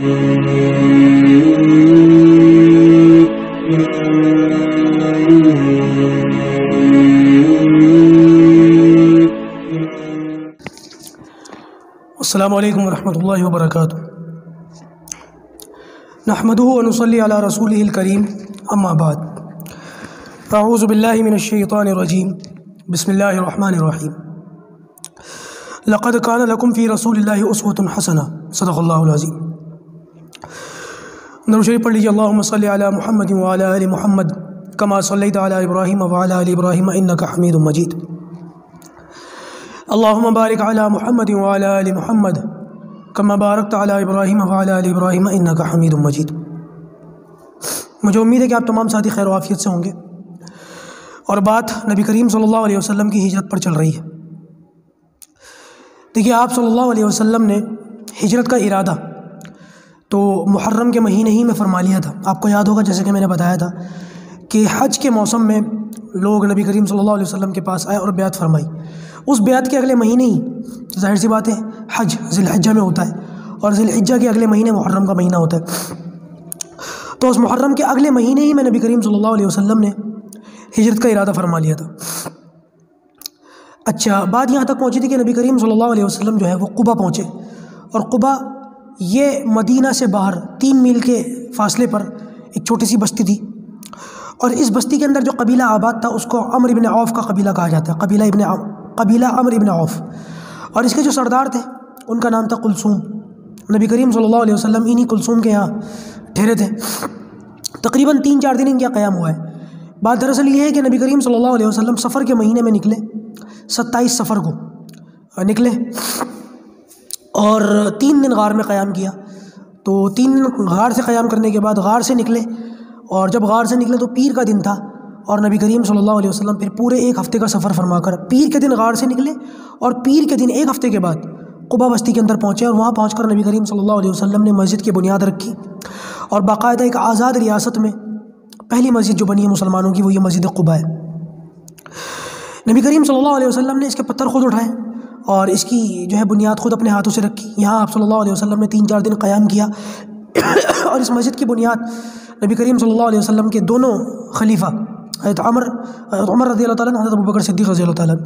السلام علیکم ورحمۃ اللہ وبرکاتہ۔ نحمدہ ونصلی علی رسولہ الکریم، اما بعد، اعوذ باللہ من الشیطان الرجیم، بسم اللہ الرحمن الرحیم۔ لقد کان لکم فی رسول اللہ اسوۃ حسنہ، صدق اللہ العظیم۔ درود شریف پڑھ لیجیے۔ اللہم صلی علی محمد وعلی آل محمد کما صلیت علی ابراہیم وعلی آل ابراہیم انک حمید مجید۔ اللہم بارک علی محمد وعلی آل محمد کما بارکت علی ابراہیم وعلی آل ابراہیم انک حمید مجید۔ مجھے امید ہے کہ آپ تمام ساتھی خیر و عافیت سے ہوں گے، اور بات نبی کریم صلی اللہ علیہ وسلم کی ہجرت پر چل رہی ہے۔ دیکھیے، آپ صلی اللہ علیہ وسلم نے ہجرت کا ارادہ تو محرم کے مہینے ہی میں فرما لیا تھا۔ آپ کو یاد ہوگا، جیسے کہ میں نے بتایا تھا کہ حج کے موسم میں لوگ نبی کریم صلی اللہ علیہ وسلم کے پاس آئے اور بیعت فرمائی۔ اس بیعت کے اگلے مہینے ہی، ظاہر سی بات ہے، حج ذی الحجہ میں ہوتا ہے، اور ذی الحجہ کے اگلے مہینے محرم کا مہینہ ہوتا ہے۔ تو اس محرم کے اگلے مہینے ہی میں نبی کریم صلی اللہ علیہ وسلم نے ہجرت کا ارادہ فرما لیا تھا۔ اچھا، بات یہاں تک پہنچی تھی کہ نبی کریم صلی اللہ علیہ وسلم جو ہے وہ قبا پہنچے، اور قبا یہ مدینہ سے باہر 3 میل کے فاصلے پر ایک چھوٹی سی بستی تھی، اور اس بستی کے اندر جو قبیلہ آباد تھا اس کو عمرو بن عوف کا قبیلہ کہا جاتا ہے، قبیلہ عمرو بن عوف، اور اس کے جو سردار تھے ان کا نام تھا کلثوم۔ نبی کریم صلی اللہ علیہ وسلم انہی کلثوم کے یہاں ٹھہرے تھے۔ تقریباً 3-4 دن ان کا قیام ہوا ہے۔ بات دراصل یہ ہے کہ نبی کریم صلی اللہ علیہ وسلم سفر کے مہینے میں نکلے، 27 سفر کو نکلے، اور 3 دن غار میں قیام کیا۔ تو 3 دن غار سے قیام کرنے کے بعد غار سے نکلے، اور جب غار سے نکلے تو پیر کا دن تھا، اور نبی کریم صلی اللہ علیہ وسلم پھر پورے 1 ہفتے کا سفر فرما کر پیر کے دن غار سے نکلے، اور پیر کے دن 1 ہفتے کے بعد قبا بستی کے اندر پہنچے، اور وہاں پہنچ کر نبی کریم صلی اللہ علیہ وسلم نے مسجد کی بنیاد رکھی، اور باقاعدہ ایک آزاد ریاست میں پہلی مسجد جو بنی ہے مسلمانوں کی وہ یہ مسجد قبا ہے۔ نبی کریم صلی اللہ علیہ وسلم نے اس کے پتھر خود اٹھائے، اور اس کی جو ہے بنیاد خود اپنے ہاتھوں سے رکھی۔ یہاں آپ صلی اللہ علیہ وسلم نے 3-4 دن قیام کیا، اور اس مسجد کی بنیاد نبی کریم صلی اللہ علیہ وسلم کے دونوں خلیفہ حضرت عمر رضی اللہ تعالیٰ عنہ، حضرت ابوبکر صدیق رضی اللہ تعالیٰ عنہ،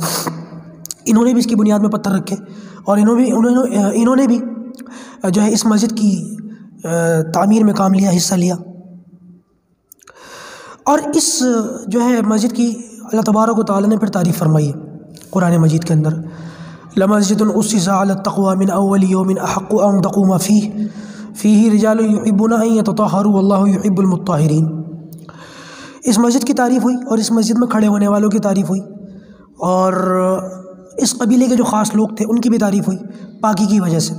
انہوں نے بھی اس کی بنیاد میں پتھر رکھے، اور انہوں نے بھی جو ہے اس مسجد کی تعمیر میں کام لیا، حصہ لیا۔ اور اس جو ہے مسجد کی اللہ تبارک و تعالیٰ نے پھر تعریف فرمائی ہے قرآن مجید کے اندر، لمسجد اسس علی التقوی من اول یوم احق ان تقوم فیہ رجال یحبون ان یتطہروا واللہ یحب المطہرین۔ اس مسجد کی تعریف ہوئی، اور اس مسجد میں کھڑے ہونے والوں کی تعریف ہوئی، اور اس قبیلے کے جو خاص لوگ تھے ان کی بھی تعریف ہوئی پاکی کی وجہ سے۔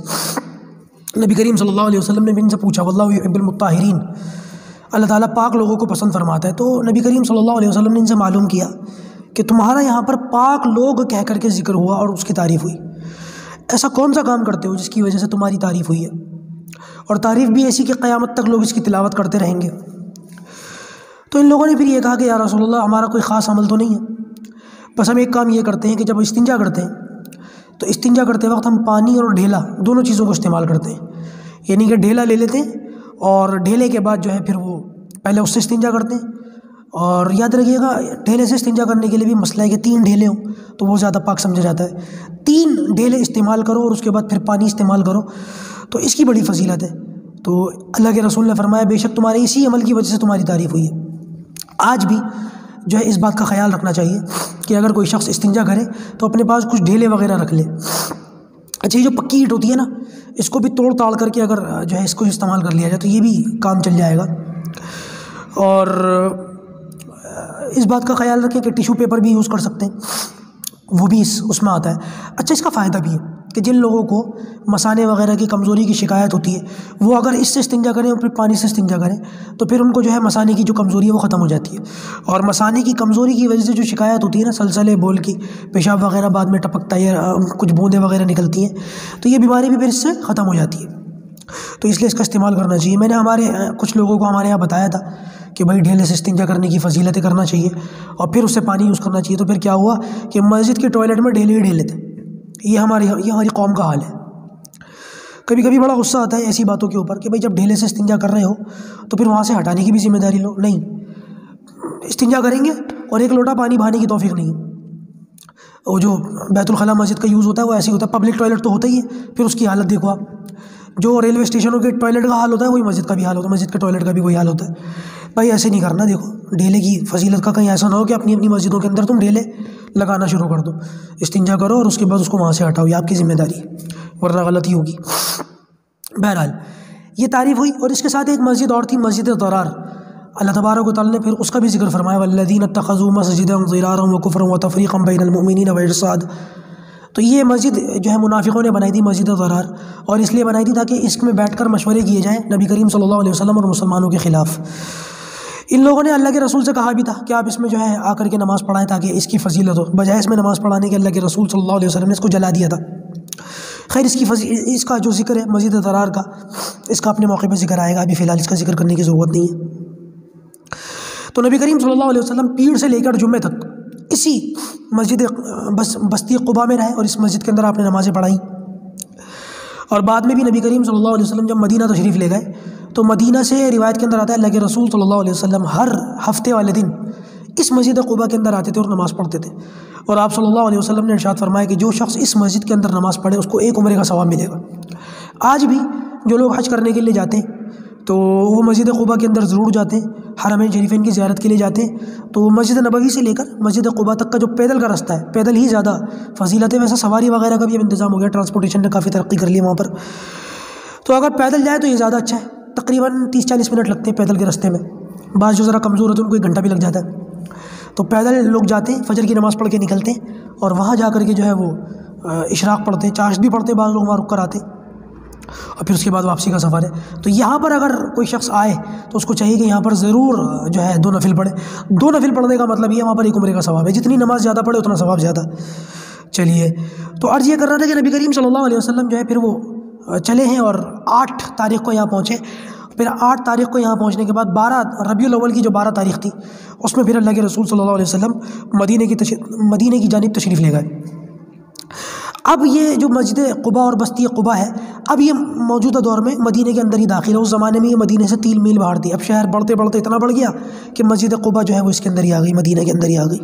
نبی کریم صلی اللہ علیہ وسلم نے بھی ان سے پوچھا، واللہ یحب المطہرین، اللہ تعالیٰ پاک لوگوں کو پسند فرماتا ہے۔ تو نبی کریم صلی اللہ علیہ وسلم نے ان سے معلوم کیا کہ تمہارا یہاں پر پاک لوگ کہہ کر کے ذکر ہوا اور اس کی تعریف ہوئی۔ ایسا کون سا کام کرتے ہو جس کی وجہ سے تمہاری تعریف ہوئی ہے؟ اور تعریف بھی ایسی کہ قیامت تک لوگ اس کی تلاوت کرتے رہیں گے۔ تو ان لوگوں نے پھر یہ کہا کہ یا رسول اللہ، ہمارا کوئی خاص عمل تو نہیں ہے، بس ہم ایک کام یہ کرتے ہیں کہ جب استنجا کرتے ہیں تو استنجا کرتے وقت ہم پانی اور ڈھیلا دونوں چیزوں کو استعمال کرتے ہیں، یعنی کہ ڈھیلا لے لیتے ہیں، اور ڈھیلے کے بعد جو ہے پھر وہ پہلے اس سے استنجا کرتے ہیں۔ اور یاد رکھیے گا، ڈھیلے سے استنجا کرنے کے لیے بھی مسئلہ ہے کہ 3 ڈھیلے ہوں تو وہ زیادہ پاک سمجھا جاتا ہے۔ 3 ڈھیلے استعمال کرو اور اس کے بعد پھر پانی استعمال کرو، تو اس کی بڑی فضیلت ہے۔ تو اللہ کے رسول نے فرمایا، بے شک تمہارے اسی عمل کی وجہ سے تمہاری تعریف ہوئی ہے۔ آج بھی جو ہے اس بات کا خیال رکھنا چاہیے کہ اگر کوئی شخص استنجا کرے تو اپنے پاس کچھ ڈھیلے وغیرہ رکھ لے۔ اچھا، یہ جو پکی اینٹ ہوتی ہے نا، اس کو بھی توڑ تاڑ کر کے اگر جو ہے اس کو استعمال کر لیا جائے تو یہ بھی کام چل جائے گا۔ اور اس بات کا خیال رکھیں کہ ٹیشو پیپر بھی یوز کر سکتے ہیں، وہ بھی اس میں آتا ہے۔ اچھا، اس کا فائدہ بھی ہے کہ جن لوگوں کو مثانے وغیرہ کی کمزوری کی شکایت ہوتی ہے، وہ اگر اس سے استنجا کریں اور پھر پانی سے استنجا کریں تو پھر ان کو جو ہے مثانے کی جو کمزوری ہے وہ ختم ہو جاتی ہے۔ اور مثانے کی کمزوری کی وجہ سے جو شکایت ہوتی ہے نا، سلسلے بول کی، پیشاب وغیرہ بعد میں ٹپکتا ہے، کچھ بوندیں وغیرہ نکلتی ہیں، تو یہ بیماری بھی پھر اس سے ختم ہو جاتی ہے۔ تو اس لیے اس کا استعمال کرنا چاہیے۔ میں نے کچھ لوگوں کو ہمارے یہاں بتایا تھا کہ بھائی ڈھیلے سے استنجا کرنے کی فضیلتیں کرنا چاہیے، اور پھر اس سے پانی یوز کرنا چاہیے۔ تو پھر کیا ہوا کہ مسجد کے ٹوائلٹ میں ڈھیلے ہی ڈھیلے تھے۔ یہ ہماری قوم کا حال ہے۔ کبھی کبھی بڑا غصہ آتا ہے ایسی باتوں کے اوپر کہ بھائی جب ڈھیلے سے استنجا کر رہے ہو تو پھر وہاں سے ہٹانے کی بھی ذمہ داری لو. نہیں، استنجا کریں گے اور ایک لوٹا پانی بہانے کی توفیق نہیں ہے. وہ جو بیت الخلاء مسجد کا یوز ہوتا ہے وہ ایسے ہی ہوتا ہے. پبلک ٹوائلٹ تو ہوتا ہی ہے، پھر اس کی حالت دیکھو آپ. جو ریلوے اسٹیشنوں کے ٹوائلٹ کا حال ہوتا ہے وہی مسجد کا بھی حال ہوتا ہے، مسجد کے ٹوائلٹ کا بھی وہی حال ہوتا ہے. بھائی ایسے نہیں کرنا. دیکھو ڈھیلے کی فضیلت کا کہیں ایسا نہ ہو کہ اپنی اپنی مسجدوں کے اندر تم ڈھیلے لگانا شروع کر دو. استنجا کرو اور اس کے بعد اس کو وہاں سے ہٹاؤ، یہ آپ کی ذمہ داری ہے، ورنہ غلطی ہوگی. بہرحال یہ تعریف ہوئی. اور اس کے ساتھ ایک مسجد اور تھی، مسجد ضرار. اللہ تبارک و تعالیٰ نے پھر اس کا بھی ذکر فرمایا، والذین اتخذوا مسجدا ضرارا وکفرا وتفریقا بین المؤمنین وارصاد. تو یہ مسجد جو ہے منافقوں نے بنائی تھی، مسجد ضرار، اور اس لیے بنائی تھی تاکہ اس میں بیٹھ کر مشورے کیے جائیں نبی کریم صلی اللہ علیہ وسلم اور مسلمانوں کے خلاف. ان لوگوں نے اللہ کے رسول سے کہا بھی تھا کہ آپ اس میں جو ہے آ کر کے نماز پڑھائیں تاکہ اس کی فضیلت ہو. بجائے اس میں نماز پڑھانے کے اللہ کے رسول صلی اللہ علیہ وسلم نے اس کو جلا دیا تھا. خیر اس کا جو ذکر ہے مسجد ضرار کا، اس کا اپنے موقع پہ ذکر آئے گا، ابھی فی الحال اس کا ذکر کرنے کی ضرورت نہیں ہے. تو نبی کریم صلی اللہ علیہ وسلم پیر سے لے کر جمعے تک اسی مسجد بستی قباء میں رہے اور اس مسجد کے اندر آپ نے نمازیں پڑھائیں. اور بعد میں بھی نبی کریم صلی اللہ علیہ وسلم جب مدینہ تشریف لے گئے تو مدینہ سے روایت کے اندر آتا ہے اللہ کے رسول صلی اللہ علیہ وسلم ہر ہفتے والے دن اس مسجد قباء کے اندر آتے تھے اور نماز پڑھتے تھے. اور آپ صلی اللہ علیہ وسلم نے ارشاد فرمایا کہ جو شخص اس مسجد کے اندر نماز پڑھے اس کو ایک عمرے کا ثواب ملے گا. آج بھی جو لوگ حج کرنے کے لیے جاتے ہیں تو وہ مسجد قباء کے اندر ضرور جاتے ہیں، حرمین شریفین کی زیارت کے لیے جاتے ہیں. تو مسجد نبوی سے لے کر مسجد قباء تک کا جو پیدل کا رستہ ہے، پیدل ہی زیادہ فضیلت ہے. ویسے سواری وغیرہ کا بھی اب انتظام ہو گیا، ٹرانسپورٹیشن نے کافی ترقی کر لی وہاں پر. تو اگر پیدل جائے تو یہ زیادہ اچھا ہے. تقریباً 30-40 منٹ لگتے ہیں پیدل کے رستے میں. بعض جو ذرا کمزور ہوتے ہیں ان کو 1 گھنٹہ بھی لگ جاتا ہے. تو پیدل لوگ جاتے ہیں، فجر کی نماز پڑھ کے نکلتے ہیں اور وہاں جا کر کے جو ہے وہ اشراق پڑھتے ہیں، چاشت بھی پڑھتے ہیں، بعض لوگ وہاں رک کر آتے ہیں اور پھر اس کے بعد واپسی کا سفر ہے. تو یہاں پر اگر کوئی شخص آئے تو اس کو چاہیے کہ یہاں پر ضرور جو ہے 2 نفل پڑھے. 2 نفل پڑھنے کا مطلب یہ وہاں پر 1 عمرے کا ثواب ہے. جتنی نماز زیادہ پڑھے اتنا ثواب زیادہ. چلیے، تو عرض یہ کر رہا تھا کہ نبی کریم صلی اللہ علیہ وسلم جو ہے پھر وہ چلے ہیں اور 8 تاریخ کو یہاں پہنچے. پھر 8 تاریخ کو یہاں پہنچنے کے بعد 12 ربیع الاول کی جو 12 تاریخ تھی اس میں پھر اللہ کے رسول صلی اللہ علیہ وسلم مدینہ کی جانب تشریف لے گئے. اب یہ جو مسجد قباء اور بستی قباء ہے، اب یہ موجودہ دور میں مدینہ کے اندر ہی داخل ہے. اس زمانے میں یہ مدینہ سے 3 میل باہر تھی. اب شہر بڑھتے بڑھتے اتنا بڑھ گیا کہ مسجد قباء جو ہے وہ اس کے اندر ہی آ گئی، مدینہ کے اندر ہی آ گئی.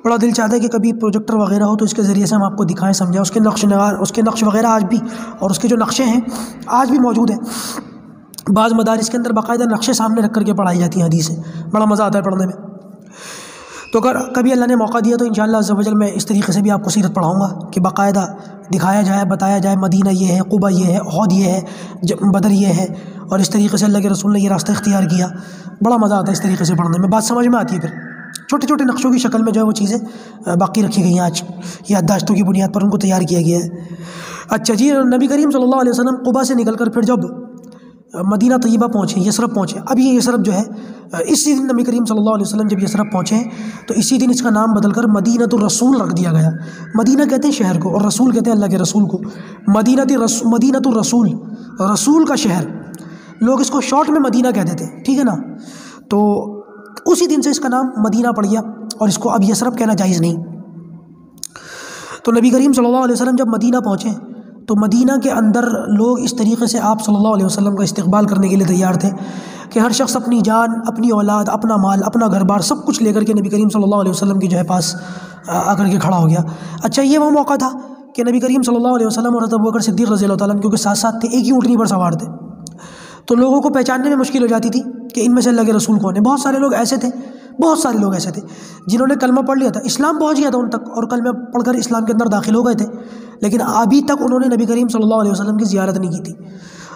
بڑا دل چاہتا ہے کہ کبھی پروجیکٹر وغیرہ ہو تو اس کے ذریعے سے ہم آپ کو دکھائیں، سمجھائیں. اس کے نقش وغیرہ آج بھی، اور اس کے جو نقشے ہیں آج بھی موجود ہیں. بعض مدارس کے اندر باقاعدہ نقشے سامنے رکھ کر کے پڑھائی جاتی ہیں حدیثیں. بڑا مزہ آتا ہے پڑھنے میں. تو اگر کبھی اللہ نے موقع دیا تو انشاءاللہ عز و جل میں اس طریقے سے بھی آپ کو سیرت پڑھاؤں گا کہ باقاعدہ دکھایا جائے، بتایا جائے مدینہ یہ ہے، قباء یہ ہے، احد یہ ہے، بدر یہ ہے، اور اس طریقے سے اللہ کے رسول نے یہ راستہ اختیار کیا. بڑا مزہ آتا ہے اس طریقے سے پڑھنے میں، بات سمجھ میں آتی ہے. پھر چھوٹے چھوٹے نقشوں کی شکل میں جو ہے وہ چیزیں باقی رکھی گئی ہیں آج، یادداشتوں کی بنیاد پر ان کو تیار کیا گیا ہے. اچھا جی، نبی کریم صلی اللہ علیہ وسلم قباء سے نکل کر پھر جب مدینہ طیبہ پہنچے، یثرب پہنچے. اب یہ یثرب جو ہے اسی دن نبی کریم صلی اللہ علیہ وسلم جب یثرب پہنچے تو اسی دن اس کا نام بدل کر مدینۃ الرسول رکھ دیا گیا. مدینہ کہتے ہیں شہر کو اور رسول کہتے ہیں اللہ کے رسول کو. مدینۃ الرسول، رسول کا شہر. لوگ اس کو شارٹ میں مدینہ کہہ دیتے ہیں، ٹھیک ہے نا. تو اسی دن سے اس کا نام مدینہ پڑ گیا اور اس کو اب یثرب کہنا جائز نہیں. تو نبی کریم صلی اللہ علیہ وسلم جب مدینہ پہنچے تو مدینہ کے اندر لوگ اس طریقے سے آپ صلی اللہ علیہ وسلم کا استقبال کرنے کے لیے تیار تھے کہ ہر شخص اپنی جان، اپنی اولاد، اپنا مال، اپنا گھر بار سب کچھ لے کر کے نبی کریم صلی اللہ علیہ وسلم کے جو ہے پاس آ کر کے کھڑا ہو گیا. اچھا، یہ وہ موقع تھا کہ نبی کریم صلی اللہ علیہ وسلم اور حضرت ابوبکر صدیق رضی اللہ تعالیٰ عنہ کیونکہ ساتھ ساتھ تھے، ایک ہی اونٹنی پر سوار تھے، تو لوگوں کو پہچاننے میں مشکل ہو جاتی تھی کہ ان میں سے اللہ کے رسول کون ہے. بہت سارے لوگ ایسے تھے جنہوں نے کلمہ پڑھ لیا تھا، اسلام پہنچ گیا تھا ان تک اور کلمہ پڑھ کر اسلام کے اندر داخل ہو گئے تھے، لیکن ابھی تک انہوں نے نبی کریم صلی اللہ علیہ وسلم کی زیارت نہیں کی تھی.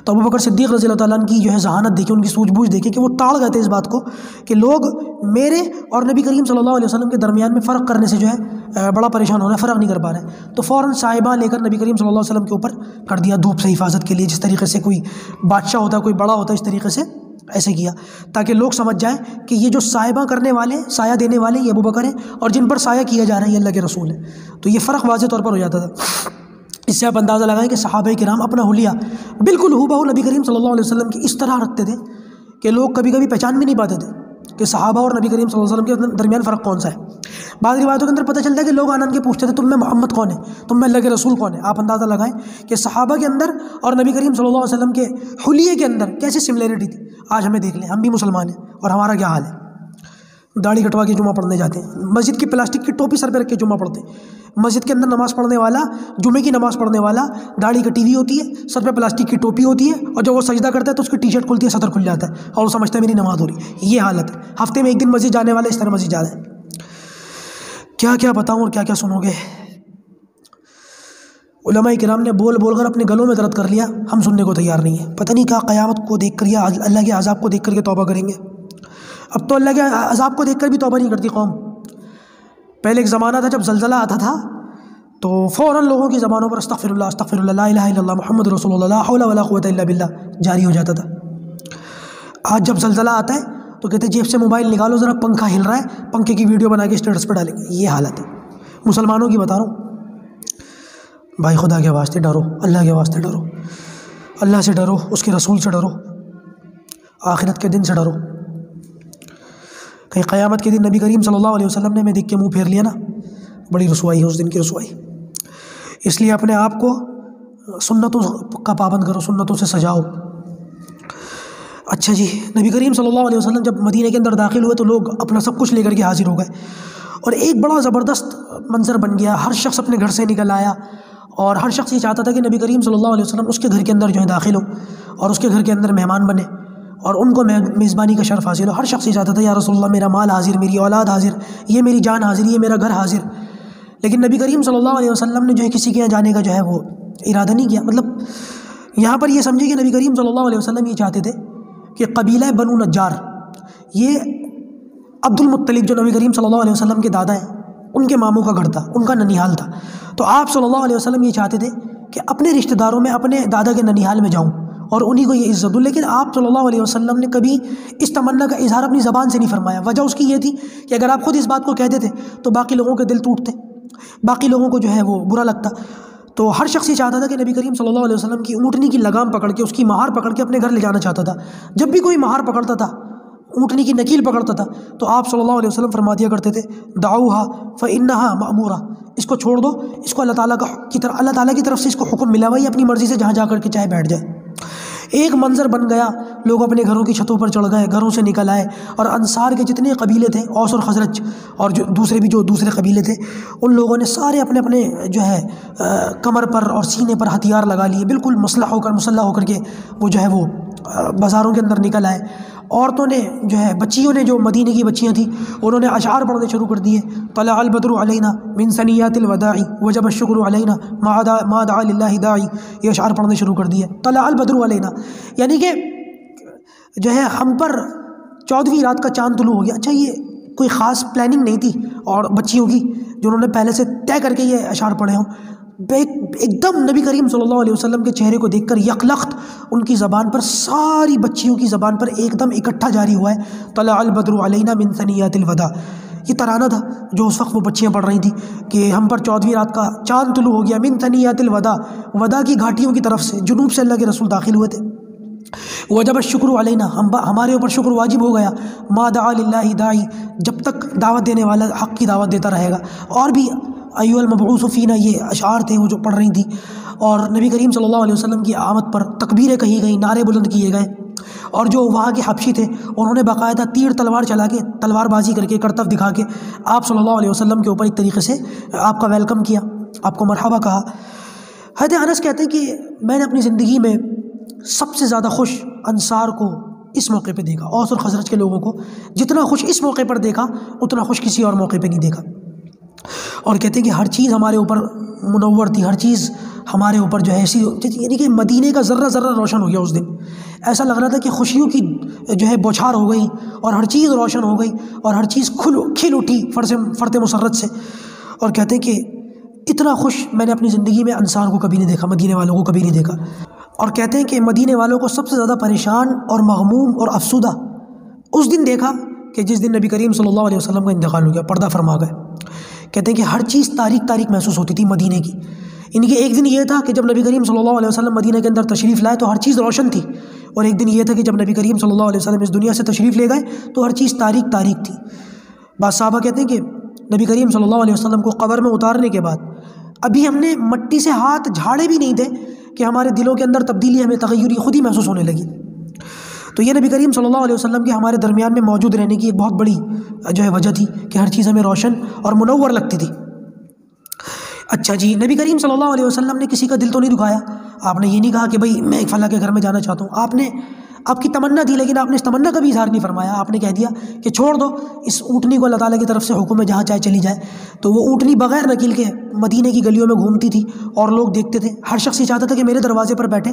تو ابوبکر صدیق رضی اللہ تعالیٰ عنہ کی جو ہے ذہانت دیکھی، ان کی سوجھ بوجھ دیکھی کہ وہ ٹاڑ گئے تھے اس بات کو کہ لوگ میرے اور نبی کریم صلی اللہ علیہ وسلم کے درمیان میں فرق کرنے سے جو ہے بڑا پریشان ہو رہا ہے، فرق نہیں کر پا رہے ہیں. تو فوراً صاحبہ لے کر نبی کریم صلی اللہ علیہ وسلم کے اوپر کر دیا دھوپ سے حفاظت کے لیے. جس طریقے سے کوئی بادشاہ ہوتا ہے، کوئی بڑا ہوتا ہے، اس طریقے سے ایسے کیا تاکہ لوگ سمجھ جائیں کہ یہ جو صاحبہ کرنے والے، سایہ دینے والے یہ ابوبکر ہیں، اور جن پر سایہ کیا جا رہا ہے یہ اللہ کے رسول ہے. تو یہ فرق واضح طور پر ہو جاتا تھا. اس سے آپ اندازہ لگائیں کہ صحابہ کرام اپنا حلیہ بالکل ہو بہو نبی کریم صلی اللہ علیہ وسلم کی اس طرح رکھتے تھے کہ لوگ کبھی کبھی پہچان بھی نہیں پاتے تھے کہ صحابہ اور نبی کریم صلی اللہ علیہ وسلم کے درمیان فرق کون سا ہے۔ بعض روایتوں کے اندر پتہ چلتا ہے کہ لوگ آنند کے پوچھتے تھے تم میں محمد کون ہے، تم میں اللہ کے رسول کون ہے۔ آپ اندازہ لگائیں کہ صحابہ کے اندر اور نبی کریم صلی اللہ علیہ وسلم کے حلیے کے اندر کیسی سملیرٹی تھی۔ آج ہمیں دیکھ لیں، ہم بھی مسلمان ہیں اور ہمارا کیا حال ہے، داڑھی کٹوا کے جمعہ پڑھنے جاتے ہیں، مسجد کی پلاسٹک کی ٹوپی سر پہ رکھ کے جمعہ پڑھتے ہیں۔ مسجد کے اندر نماز پڑھنے والا، جمعے کی نماز پڑھنے والا، داڑھی کٹی ہوئی ہوتی ہے، سر پہ پلاسٹک کی ٹوپی ہوتی ہے، اور جب وہ سجدہ کرتا ہے تو اس کی ٹی شرٹ کھلتی ہے، صدر کھل جاتا ہے اور وہ سمجھتا ہے میری نماز ہو رہی ہے۔ یہ حالت ہے، ہفتے میں ایک دن مسجد جانے والے اس طرح مسجد جا رہے ہیں۔ کیا کیا بتاؤں اور کیا کیا سنو گے۔ علماء کرام نے بول بول کر اپنے گلوں میں درد کر لیا، ہم سننے کو تیار نہیں ہیں۔ پتہ نہیں کیا قیامت کو دیکھ کر یا اللہ کے عذاب کو دیکھ کر کے توبہ کریں گے۔ اب تو اللہ کے عذاب کو دیکھ کر بھی توبہ نہیں کرتی قوم۔ پہلے ایک زمانہ تھا جب زلزلہ آتا تھا تو فوراً لوگوں کی زبانوں پر استغفر اللہ لا الہ الا اللہ محمد رسول اللہ لا حول ولا قوت الا باللہ جاری ہو جاتا تھا۔ آج جب زلزلہ آتا ہے تو کہتے ہیں جیب سے موبائل نکالو، ذرا پنکھا ہل رہا ہے، پنکھے کی ویڈیو بنا کے اسٹیٹس پہ ڈالیں گے۔ یہ حالت ہے مسلمانوں کی، بتا رہا ہوں۔ بھائی خدا کے واسطے ڈرو، اللہ کے واسطے ڈرو، اللہ سے ڈرو، اس کے رسول سے ڈرو، آخرت کے دن سے ڈرو۔ کہیں قیامت کے دن نبی کریم صلی اللہ علیہ وسلم نے میں دیکھ کے منہ پھیر لیا نا، بڑی رسوائی ہے اس دن کی رسوائی۔ اس لیے اپنے آپ کو سنتوں کا پابند کرو، سنتوں سے سجاؤ۔ اچھا جی، نبی کریم صلی اللہ علیہ وسلم جب مدینہ کے اندر داخل ہوئے تو لوگ اپنا سب کچھ لے کر کے حاضر ہو گئے، اور ایک بڑا زبردست منظر بن گیا۔ ہر شخص اپنے گھر سے نکل آیا اور ہر شخص یہ چاہتا تھا کہ نبی کریم صلی اللہ علیہ وسلم اس کے گھر کے اندر جو ہے داخل ہو اور اس کے گھر کے اندر مہمان بنے اور ان کو میزبانی کا شرف حاصل ہو۔ ہر شخص یہ چاہتا تھا یا رسول اللہ میرا مال حاضر، میری اولاد حاضر، یہ میری جان حاضر، یہ میرا گھر حاضر۔ لیکن نبی کریم صلی اللہ علیہ وسلم نے جو ہے کسی کے یہاں جانے کا جو ہے وہ ارادہ نہیں کیا۔ مطلب یہاں پر یہ سمجھے کہ نبی کریم صلی اللہ علیہ وسلم یہ چاہتے تھے کہ قبیلہ بنو نجار، یہ عبد المطلب جو نبی کریم صلی اللہ علیہ وسلم کے دادا ہیں ان کے ماموں کا گھر تھا، ان کا ننیحال تھا۔ تو آپ صلی اللہ علیہ وسلم یہ چاہتے تھے کہ اپنے رشتہ داروں میں اپنے دادا کے ننیحال میں جاؤں اور انہی کو یہ عزت دوں۔ لیکن آپ صلی اللہ علیہ وسلم نے کبھی اس تمنا کا اظہار اپنی زبان سے نہیں فرمایا۔ وجہ اس کی یہ تھی کہ اگر آپ خود اس بات کو کہہ دیتے تو باقی لوگوں کے دل ٹوٹتے، باقی لوگوں کو جو ہے وہ برا لگتا۔ تو ہر شخص یہ چاہتا تھا کہ نبی کریم صلی اللہ علیہ وسلم کی اونٹنی کی لگام پکڑ کے، اس کی مہار پکڑ کے اپنے گھر لے جانا چاہتا تھا۔ جب بھی کوئی مہار پکڑتا تھا، اونٹنی کی نکیل پکڑتا تھا، تو آپ صلی اللہ علیہ وسلم فرما دیا کرتے تھے دعوها فإنها مأمورہ، اس کو چھوڑ دو، اس کو اللہ تعالیٰ کی طرف سے اس کو حکم ملا ہوا، یہ اپنی مرضی سے جہاں جا کر کے چاہے بیٹھ جائے۔ ایک منظر بن گیا، لوگ اپنے گھروں کی چھتوں پر چڑھ گئے، گھروں سے نکل آئے، اور انصار کے جتنے قبیلے تھے، اوس اور خزرج اور جو دوسرے قبیلے تھے، ان لوگوں نے سارے اپنے اپنے جو ہے کمر پر اور سینے پر ہتھیار لگا لیے، بالکل مسلح ہو کر کے وہ جو ہے وہ بازاروں کے اندر نکل آئے۔ عورتوں نے جو ہے، بچیوں نے، جو مدینے کی بچیاں تھیں، انہوں نے اشعار پڑھنے شروع کر دیے۔ طلع البدر علینا من ثنیات الوداع وجب الشکر علینا ما دعا للہ داعی، یہ اشعار پڑھنے شروع کر دیے۔ طلع البدر علینا یعنی کہ جو ہے ہم پر 14ویں رات کا چاند طلوع ہو گیا۔ اچھا، یہ کوئی خاص پلاننگ نہیں تھی اور بچیوں کی جنہوں نے پہلے سے طے کر کے یہ اشعار پڑھے ہوں۔ ایک دم نبی کریم صلی اللہ علیہ وسلم کے چہرے کو دیکھ کر یکلخت ان کی زبان پر، ساری بچیوں کی زبان پر ایک دم اکٹھا جاری ہوا ہے طلع البدر علینا من ثنیات الوداع۔ یہ ترانہ تھا جو اس وقت وہ بچیاں پڑھ رہی تھیں کہ ہم پر 14ویں رات کا چاند طلوع ہو گیا، من ثنیات الوداع، ودا کی گھاٹیوں کی طرف سے، جنوب سے اللہ کے رسول داخل ہوئے تھے۔ وجب الشکر علینا، ہمارے اوپر شکر واجب ہو گیا، ما دعا للہ داعی، جب تک دعوت دینے والا حق کی دعوت دیتا رہے گا۔ اور بھی ایھا المبعوث فینا، یہ اشعار تھے وہ جو پڑھ رہی تھیں، اور نبی کریم صلی اللہ علیہ وسلم کی آمد پر تکبیریں کہی گئیں، نعرے بلند کیے گئے۔ اور جو وہاں کے حبشی تھے انہوں نے باقاعدہ تیر تلوار چلا کے، تلوار بازی کر کے، کرتب دکھا کے آپ صلی اللہ علیہ وسلم کے اوپر ایک طریقے سے آپ کا ویلکم کیا، آپ کو مرحبا کہا۔ حضرت انس کہتے ہیں کہ میں نے اپنی زندگی میں سب سے زیادہ خوش انصار کو اس موقع پہ دیکھا، اوس اور خزرج کے لوگوں کو جتنا خوش اس موقع پر دیکھا اتنا خوش کسی اور موقع پہ نہیں دیکھا۔ اور کہتے ہیں کہ ہر چیز ہمارے اوپر منور تھی، ہر چیز ہمارے اوپر جو ہے ایسی، یعنی کہ مدینے کا ذرہ ذرہ روشن ہو گیا اس دن۔ ایسا لگ رہا تھا کہ خوشیوں کی جو ہے بوچھار ہو گئی اور ہر چیز روشن ہو گئی اور ہر چیز کھل اٹھی فرط مسرت سے۔ اور کہتے ہیں کہ اتنا خوش میں نے اپنی زندگی میں انصار کو کبھی نہیں دیکھا، مدینے والوں کو کبھی نہیں دیکھا۔ اور کہتے ہیں کہ مدینے والوں کو سب سے زیادہ پریشان اور مغموم اور افسودہ اس دن دیکھا کہ جس دن نبی کریم صلی اللہ علیہ وسلم کا انتقال ہو گیا، پردہ فرما گئے۔ کہتے ہیں کہ ہر چیز تاریک تاریک محسوس ہوتی تھی مدینے کی۔ ان کے ایک دن یہ تھا کہ جب نبی کریم صلی اللہ علیہ وسلم مدینہ کے اندر تشریف لائے تو ہر چیز روشن تھی، اور ایک دن یہ تھا کہ جب نبی کریم صلی اللہ علیہ وسلم اس دنیا سے تشریف لے گئے تو ہر چیز تاریک تاریک تھی۔ بعض صحابہ کہتے ہیں کہ نبی کریم صلی اللہ علیہ وسلم کو قبر میں اتارنے کے بعد ابھی ہم نے مٹی سے ہاتھ جھاڑے بھی نہیں تھے کہ ہمارے دلوں کے اندر تبدیلی، ہمیں تغیری خود ہی محسوس ہونے لگی۔ تو یہ نبی کریم صلی اللہ علیہ وسلم کے ہمارے درمیان میں موجود رہنے کی ایک بہت بڑی جو ہے وجہ تھی کہ ہر چیز ہمیں روشن اور منور لگتی تھی۔ اچھا جی، نبی کریم صلی اللہ علیہ وسلم نے کسی کا دل تو نہیں دکھایا۔ آپ نے یہ نہیں کہا کہ بھائی میں ایک فلاں کے گھر میں جانا چاہتا ہوں، آپ کی تمنا تھی لیکن آپ نے اس تمنا کا بھی اظہار نہیں فرمایا۔ آپ نے کہہ دیا کہ چھوڑ دو اس اونٹنی کو، اللہ تعالیٰ کی طرف سے حکم ہے جہاں چاہے چلی جائے۔ تو وہ اونٹنی بغیر نکیل کے مدینے کی گلیوں میں گھومتی تھی اور لوگ دیکھتے تھے، ہر شخص یہ چاہتا تھا کہ میرے دروازے پر بیٹھے۔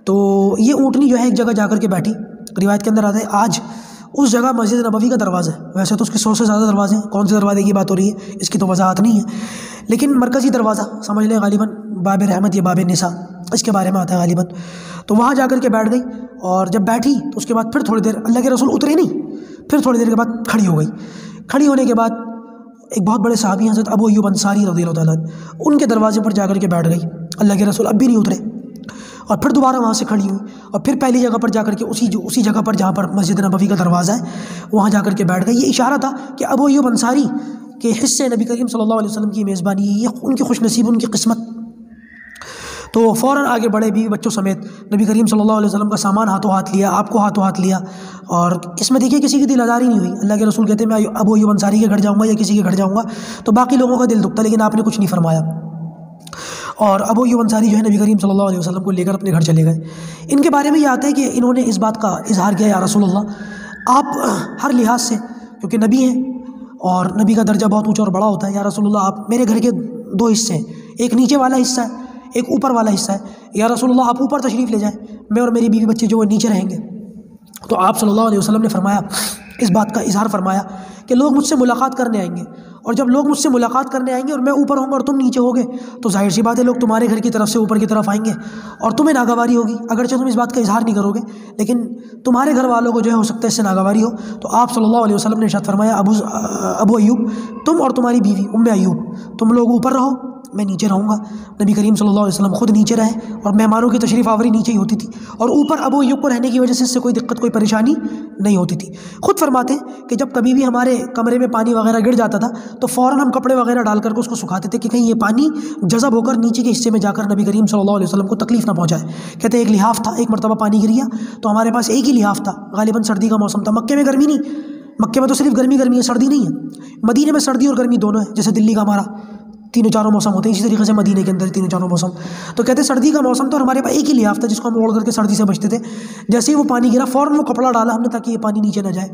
تو یہ اونٹنی جو ہے ایک جگہ جا کر کے بیٹھی، روایت کے اندر آتا ہے آج اس جگہ مسجد نبوی کا دروازہ ہے، ویسے تو اس کے 100 سے زیادہ دروازے ہیں، کون سے دروازے کی بات ہو رہی ہے اس کی تو وضاحت نہیں ہے، لیکن مرکزی دروازہ سمجھ لیں غالباً باب رحمت یا باب نساء اس کے بارے میں آتا ہے غالباً۔ تو وہاں جا کر کے بیٹھ گئی، اور جب بیٹھی تو اس کے بعد پھر تھوڑی دیر اللہ کے رسول اترے نہیں، پھر تھوڑی دیر کے بعد کھڑی ہو گئی۔ کھڑی ہونے کے بعد ایک بہت بڑے صحابی حضرت ابو ایوب انصاری رضی اللہ تعالیٰ ان کے دروازے پر جا کر کے بیٹھ گئی۔ اللہ کے رسول اب بھی نہیں اترے، اور پھر دوبارہ وہاں سے کھڑی ہوئی اور پھر پہلی جگہ پر جا کر کے اسی جگہ پر جہاں پر مسجد نبوی کا دروازہ ہے وہاں جا کر کے بیٹھ گئی۔ یہ اشارہ تھا کہ ابو ایوب انصاری کے حصے نبی کریم صلی اللہ علیہ وسلم کی میزبانی، یہ ان کی خوش نصیب، ان کی قسمت۔ تو فوراً آگے بڑھے، بیوی بچوں سمیت نبی کریم صلی اللہ علیہ وسلم کا سامان ہاتھوں ہاتھ لیا، آپ کو ہاتھوں ہاتھ لیا، اور اس میں دیکھیے کسی کی دل آزاری نہیں ہوئی۔ اللہ کے رسول کہتے ہیں میں ابو ایوب انصاری کے گھر جاؤں گا یا کسی کے گھر جاؤں گا تو باقی لوگوں کا دل دکھتا، لیکن آپ نے کچھ نہیں فرمایا۔ اور ابو ایوب انصاری جو ہے نبی کریم صلی اللہ علیہ وسلم کو لے کر اپنے گھر چلے گئے۔ ان کے بارے میں یہ آتا ہے کہ انہوں نے اس بات کا اظہار کیا، یا رسول اللہ آپ ہر لحاظ سے کیونکہ نبی ہیں اور نبی کا درجہ بہت اونچا اور بڑا ہوتا ہے، یا رسول اللہ آپ میرے گھر کے 2 حصے ہیں، ایک نیچے والا حصہ ہے ایک اوپر والا حصہ ہے، یا رسول اللہ آپ اوپر تشریف لے جائیں، میں اور میری بیوی بچے جو وہ نیچے رہیں گے۔ تو آپ صلی اللہ علیہ وسلم نے فرمایا، اس بات کا اظہار فرمایا کہ لوگ مجھ سے ملاقات کرنے آئیں گے، اور جب لوگ مجھ سے ملاقات کرنے آئیں گے اور میں اوپر ہوں گا اور تم نیچے ہوگے تو ظاہر سی بات ہے لوگ تمہارے گھر کی طرف سے اوپر کی طرف آئیں گے اور تمہیں ناگواری ہوگی، اگرچہ تم اس بات کا اظہار نہیں کرو گے لیکن تمہارے گھر والوں کو جو ہے ہو سکتا ہے اس سے ناگواری ہو۔ تو آپ صلی اللہ علیہ وسلم نے ارشاد فرمایا ابو ایوب تم اور تمہاری بیوی ایوب تم لوگ اوپر رہو، میں نیچے رہوں گا۔ نبی کریم صلی اللہ علیہ وسلم خود نیچے رہے اور مہمانوں کی تشریف آوری نیچے ہی ہوتی تھی، اور اوپر ابو ایوب کو رہنے کی وجہ سے اس سے کوئی دقت کوئی پریشانی نہیں ہوتی تھی۔ خود فرماتے ہیں کہ جب کبھی بھی ہمارے کمرے میں پانی وغیرہ گر جاتا تھا تو فوراً ہم کپڑے وغیرہ ڈال کر کے اس کو سکھاتے تھے کہ کہیں یہ پانی جذب ہو کر نیچے کے حصے میں جا کر نبی کریم صلی اللہ علیہ وسلم کو تکلیف نہ پہنچائے۔ کہتے ہیں ایک لحاف تھا، ایک مرتبہ پانی گر گیا تو ہمارے پاس ایک ہی لحاف تھا، غالباً سردی کا موسم تھا، مکے میں گرمی نہیں، مکے میں تو صرف گرمی ہے، سردی نہیں ہے، مدینے میں سردی اور گرمی دونوں ہے، جیسے دلی کا ہمارا 3-4 موسم ہوتے ہیں، اسی طریقے سے مدینے کے اندر 3-4 موسم۔ تو کہتے ہیں سردی کا موسم تو ہمارے پاس ایک ہی لحاف تھا جس کو ہم اوڑھ کر کے سردی سے بچتے تھے، جیسے ہی وہ پانی گرا فوراً وہ کپڑا ڈالا ہم نے تاکہ یہ پانی نیچے نہ جائے۔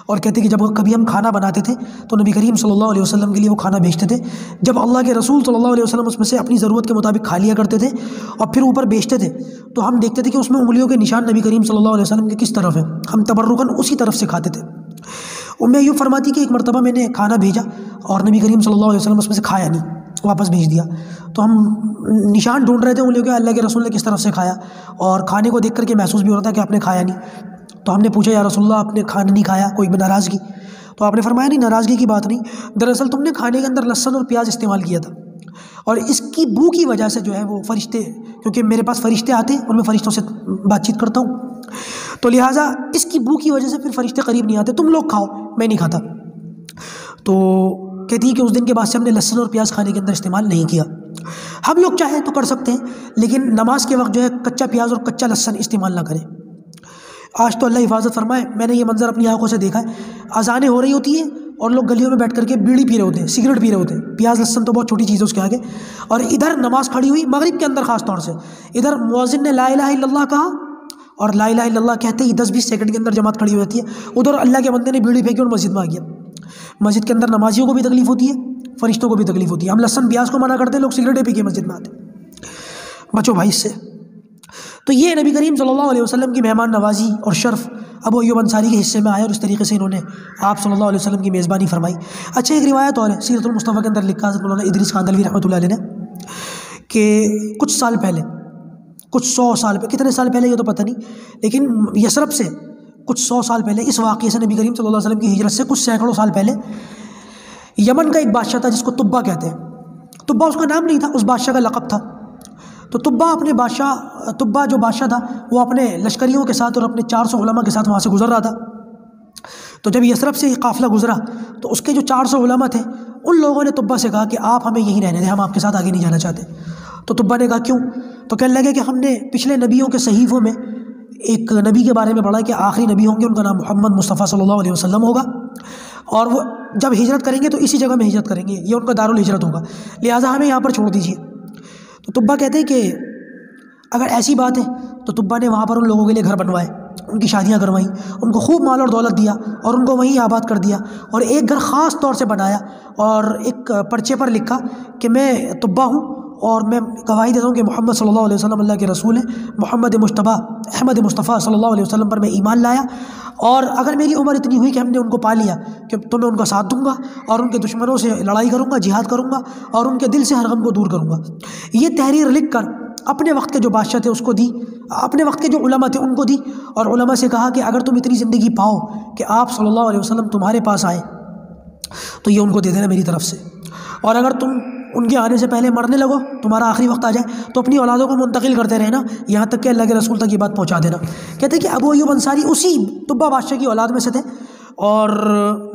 اور کہتے ہیں کہ جب کبھی ہم کھانا بناتے تھے تو نبی کریم صلی اللہ علیہ وسلم کے لیے وہ کھانا بھیجتے تھے، جب اللہ کے رسول صلی اللہ علیہ وسلم اس میں سے اپنی ضرورت کے مطابق کھا لیا کرتے تھے اور پھر اوپر بیچتے تھے تو ہم دیکھتے تھے کہ اس میں انگلیوں کے نشان نبی کریم صلی اللہ علیہ وسلم کے کس طرف ہیں، ہم تبرکاً اسی طرف سے کھاتے تھے۔ ایوب فرماتی کہ ایک مرتبہ میں نے کھانا بھیجا اور نبی کریم صلی اللہ علیہ وسلم اس میں سے کھایا نہیں، واپس بھیج دیا، تو ہم نشان ڈھونڈ رہے تھے انگلیوں کے، اللہ کے رسول نے کس طرف سے کھایا، اور کھانے کو دیکھ کر کے محسوس بھی ہو رہا تھا کہ آپ نے کھایا نہیں۔ تو ہم نے پوچھا یا رسول اللہ آپ نے کھانا نہیں کھایا، کوئی ناراضگی؟ تو آپ نے فرمایا نہیں، ناراضگی کی بات نہیں، دراصل تم نے کھانے کے اندر لہسن اور پیاز استعمال کیا تھا، اور اس کی بو کی وجہ سے جو ہے وہ فرشتے، کیونکہ میرے پاس فرشتے آتے ہیں اور میں فرشتوں سے بات چیت کرتا ہوں، تو لہٰذا اس کی بو کی وجہ سے پھر فرشتے قریب نہیں آتے، تم لوگ کھاؤ میں نہیں کھاتا۔ تو کہتی ہے کہ اس دن کے بعد سے ہم نے لہسن اور پیاز کھانے کے اندر استعمال نہیں کیا۔ ہم لوگ چاہیں تو کر سکتے ہیں لیکن نماز کے وقت جو ہے کچا پیاز اور کچا لہسن استعمال نہ کریں۔ آج تو اللہ حفاظت فرمائے، میں نے یہ منظر اپنی آنکھوں سے دیکھا ہے، اذانیں ہو رہی ہوتی ہیں اور لوگ گلیوں میں بیٹھ کر کے بیڑی پی رہے ہوتے ہیں، سگریٹ پی رہے ہوتے ہیں، پیاز لہسن تو بہت چھوٹی چیز ہے اس کے آگے، اور ادھر نماز کھڑی ہوئی مغرب کے اندر خاص طور سے، ادھر مؤذن نے لا الہ الا اللہ کہا اور لا الہ الا اللہ کہتے ہی 10-20 سیکنڈ کے اندر جماعت کھڑی ہو جاتی ہے، ادھر اللہ کے بندے نے بیڑی پھینکی اور مسجد میں آ گیا۔ مسجد کے اندر نمازیوں کو بھی تکلیف ہوتی ہے، فرشتوں کو بھی تکلیف ہوتی ہے، ہم لہسن پیاز کو منع کرتے ہیں، لوگ سگریٹیں پی کے مسجد میں آتے، بچو بھائی اس سے۔ تو یہ نبی کریم صلی اللہ علیہ وسلم کی مہمان نوازی اور شرف ابو ایوب انصاری کے حصے میں آیا، اور اس طریقے سے انہوں نے آپ صلی اللہ علیہ وسلم کی میزبانی فرمائی۔ اچھا ایک روایت اور ہے، سیرت المصطفیٰ کے اندر لکھا حضرت مولانا ادریس کاندھلوی رحمۃ اللہ علیہ نے کہ کچھ سال پہلے، کچھ 100 سال پہلے، کتنے سال پہلے یہ تو پتہ نہیں، لیکن یثرب سے کچھ 100 سال پہلے، اس واقعے سے نبی کریم صلی اللہ علیہ وسلم کی ہجرت سے کچھ سینکڑوں سال پہلے، یمن کا ایک بادشاہ تھا جس کو طبہ کہتے ہیں، طبہ اس کا نام نہیں تھا، اس بادشاہ کا لقب تھا۔ تو تبا جو بادشاہ تھا وہ اپنے لشکریوں کے ساتھ اور اپنے 400 علماء کے ساتھ وہاں سے گزر رہا تھا۔ تو جب یثرب سے یہ قافلہ گزرا تو اس کے جو 400 علماء تھے ان لوگوں نے تبا سے کہا کہ آپ ہمیں یہیں رہنے دیں، ہم آپ کے ساتھ آگے نہیں جانا چاہتے۔ تو تبا نے کہا کیوں؟ تو کہنے لگے کہ ہم نے پچھلے نبیوں کے صحیفوں میں ایک نبی کے بارے میں پڑھا کہ آخری نبی ہوں گے، ان کا نام محمد مصطفیٰ صلی اللہ علیہ وسلم ہوگا، اور وہ جب ہجرت کریں گے تو اسی جگہ میں ہجرت کریں گے، یہ ان کا دارالہجرت ہوگا، لہٰذا ہمیں یہاں پر چھوڑ دیجیے۔ تو تبا کہتے ہیں کہ اگر ایسی بات ہے تو تبا نے وہاں پر ان لوگوں کے لیے گھر بنوائے، ان کی شادیاں کروائیں، ان کو خوب مال اور دولت دیا اور ان کو وہیں آباد کر دیا، اور ایک گھر خاص طور سے بنایا اور ایک پرچے پر لکھا کہ میں تبا ہوں اور میں گواہی دیتا ہوں کہ محمد صلی اللہ علیہ وسلم اللہ کے رسول ہیں، محمد مصطفیٰ احمد مصطفیٰ صلی اللہ علیہ وسلم پر میں ایمان لایا، اور اگر میری عمر اتنی ہوئی کہ ہم نے ان کو پا لیا کہ تو میں ان کا ساتھ دوں گا اور ان کے دشمنوں سے لڑائی کروں گا، جہاد کروں گا اور ان کے دل سے ہر غم کو دور کروں گا۔ یہ تحریر لکھ کر اپنے وقت کے جو بادشاہ تھے اس کو دی، اپنے وقت کے جو علماء تھے ان کو دی، اور علماء سے کہا کہ اگر تم اتنی زندگی پاؤ کہ آپ صلی اللہ علیہ وسلم تمہارے پاس آئے تو یہ ان کو دے دینا میری طرف سے، اور اگر تم ان کے آنے سے پہلے مرنے لگو، تمہارا آخری وقت آ جائے تو اپنی اولادوں کو منتقل کرتے رہنا یہاں تک کہ اللہ کے رسول تک یہ بات پہنچا دینا۔ کہتے ہیں کہ ابو ایوب انصاری اسی تبا بادشاہ کی اولاد میں سے تھے، اور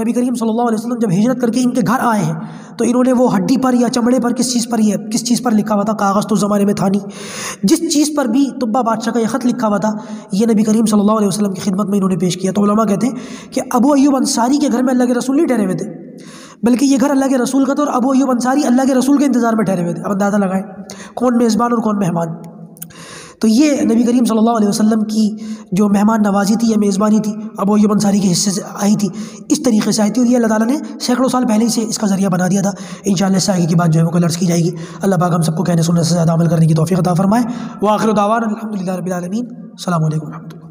نبی کریم صلی اللہ علیہ وسلم جب ہجرت کر کے ان کے گھر آئے ہیں تو انہوں نے وہ ہڈی پر یا چمڑے پر کس چیز پر لکھا ہوا تھا، کاغذ تو اس زمانے میں تھا نہیں، جس چیز پر بھی تبا بادشاہ کا یہ خط لکھا ہوا تھا یہ نبی کریم صلی اللہ علیہ وسلم کی خدمت میں انہوں نے پیش کیا۔ تو علماء کہتے ہیں کہ ابو ایوب انصاری کے گھر میں اللہ کے رسول نہیں ٹھہرے ہوئے تھے، بلکہ یہ گھر اللہ کے رسول کا تھا، اور ابو ایوب انصاری اللہ کے رسول کے انتظار میں ٹھہرے ہوئے تھے۔ اب اندازہ لگائیں کون میزبان اور کون مہمان۔ تو یہ نبی کریم صلی اللہ علیہ وسلم کی جو مہمان نوازی تھی یا میزبانی تھی ابو ایوب انصاری کے حصے سے آئی تھی، اس طریقے سے آئی تھی، اور یہ اللہ تعالیٰ نے سینکڑوں سال پہلے سے اس کا ذریعہ بنا دیا تھا۔ انشاءاللہ اس سے آگے کی بات جو ہے وہ کل عرض کی جائے گی۔ اللہ پاک ہم سب کو کہنے سننے سے زیادہ عمل کرنے کی توفیق عطا فرمائے۔ وآخر دعوانا الحمدللہ رب العالمین۔ السلام علیکم ورحمۃ اللہ۔